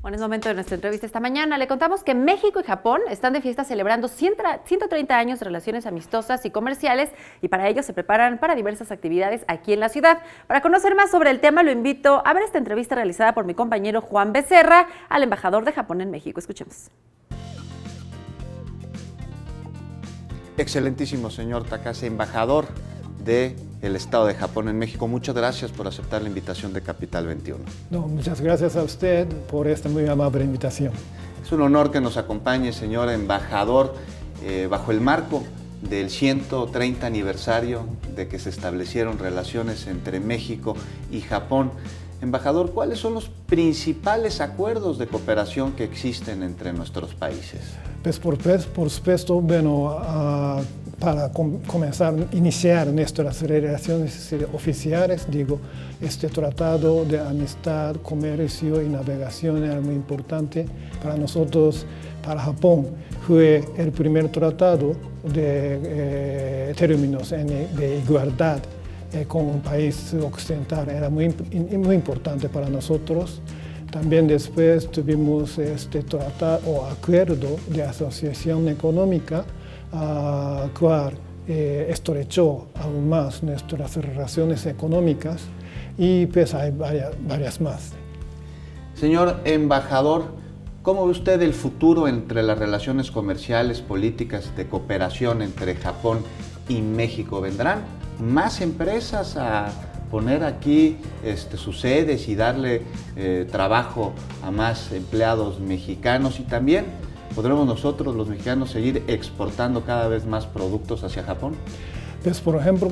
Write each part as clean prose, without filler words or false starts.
Bueno, es momento de nuestra entrevista esta mañana. Le contamos que México y Japón están de fiesta celebrando 130 años de relaciones amistosas y comerciales y para ello se preparan para diversas actividades aquí en la ciudad. Para conocer más sobre el tema, lo invito a ver esta entrevista realizada por mi compañero Juan Becerra al embajador de Japón en México. Escuchemos. Excelentísimo señor Takase, embajador del Estado de Japón en México. Muchas gracias por aceptar la invitación de Capital 21. No, muchas gracias a usted por esta muy amable invitación. Es un honor que nos acompañe, señor embajador, bajo el marco del 130 aniversario de que se establecieron relaciones entre México y Japón. Embajador, ¿cuáles son los principales acuerdos de cooperación que existen entre nuestros países? Pues por supuesto, bueno, para iniciar nuestras relaciones oficiales, digo, este tratado de amistad, comercio y navegación era muy importante para nosotros, para Japón. Fue el primer tratado de términos de igualdad con un país occidental, era muy importante para nosotros. También después tuvimos este tratado o acuerdo de asociación económica, cual estrechó aún más nuestras relaciones económicas y pues hay varias más. Señor embajador, ¿cómo ve usted el futuro entre las relaciones comerciales, políticas, de cooperación entre Japón y México? ¿Vendrán más empresas a poner aquí sus sedes y darle trabajo a más empleados mexicanos? Y también ¿podremos nosotros, los mexicanos, seguir exportando cada vez más productos hacia Japón? Pues, por ejemplo,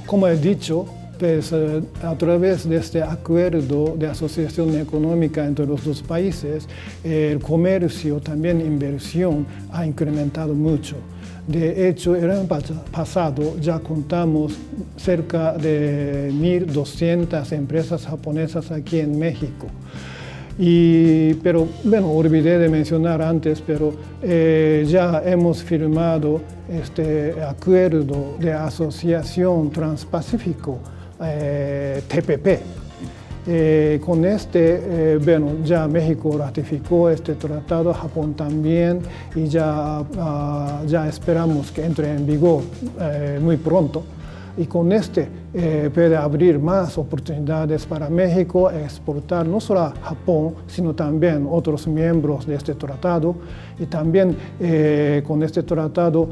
como he dicho, pues, a través de este acuerdo de asociación económica entre los dos países, el comercio, también inversión, ha incrementado mucho. De hecho, el año pasado ya contamos cerca de 1.200 empresas japonesas aquí en México. Pero, bueno, olvidé de mencionar antes, pero ya hemos firmado este acuerdo de asociación Transpacífico, TPP. Con bueno, ya México ratificó este tratado, Japón también, y ya esperamos que entre en vigor muy pronto. Y con puede abrir más oportunidades para México exportar no solo a Japón, sino también otros miembros de este tratado. Y también con este tratado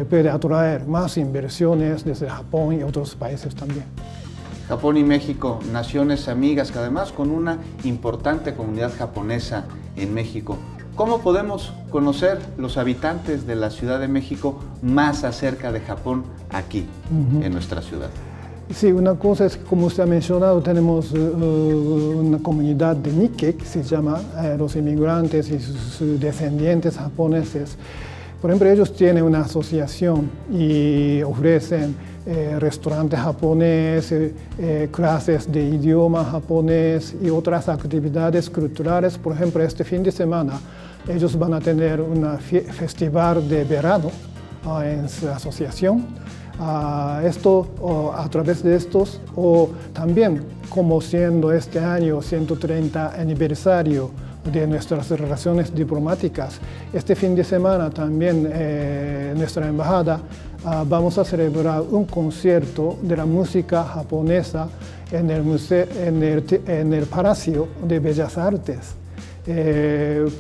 puede atraer más inversiones desde Japón y otros países también. Japón y México, naciones amigas, que además con una importante comunidad japonesa en México. ¿Cómo podemos conocer los habitantes de la Ciudad de México más acerca de Japón aquí, en nuestra ciudad? Sí, una cosa es que, como usted ha mencionado, tenemos una comunidad de Nikkei, que se llama los inmigrantes y sus descendientes japoneses. Por ejemplo, ellos tienen una asociación y ofrecen restaurantes japoneses, clases de idioma japonés y otras actividades culturales. Por ejemplo, este fin de semana ellos van a tener un festival de verano en su asociación. A través de estos, o también como siendo este año 130 aniversario de nuestras relaciones diplomáticas, este fin de semana también nuestra embajada vamos a celebrar un concierto de la música japonesa en el Palacio de Bellas Artes.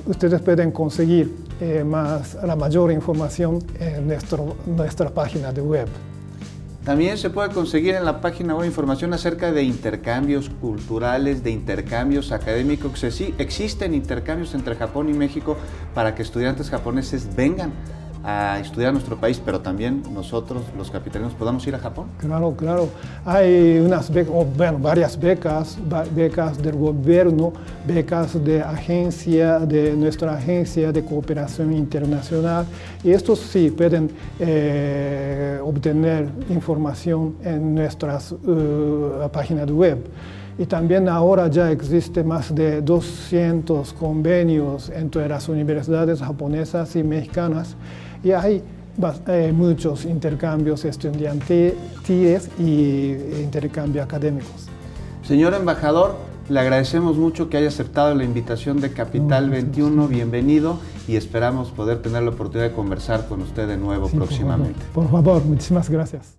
Ustedes pueden conseguir la mayor información en nuestra página de web. También se puede conseguir en la página web información acerca de intercambios culturales, de intercambios académicos. Existen intercambios entre Japón y México para que estudiantes japoneses vengan a estudiar a nuestro país, pero también nosotros, los capitalinos, podamos ir a Japón. Claro, claro. Hay varias becas del gobierno, becas de nuestra agencia de cooperación internacional, y estos sí pueden obtener información en nuestras páginas web. Y también ahora ya existe más de 200 convenios entre las universidades japonesas y mexicanas, y hay muchos intercambios estudiantiles y intercambios académicos. Señor embajador, Le agradecemos mucho que haya aceptado la invitación de Capital 21, bienvenido, y esperamos poder tener la oportunidad de conversar con usted de nuevo próximamente. Por favor, muchísimas gracias.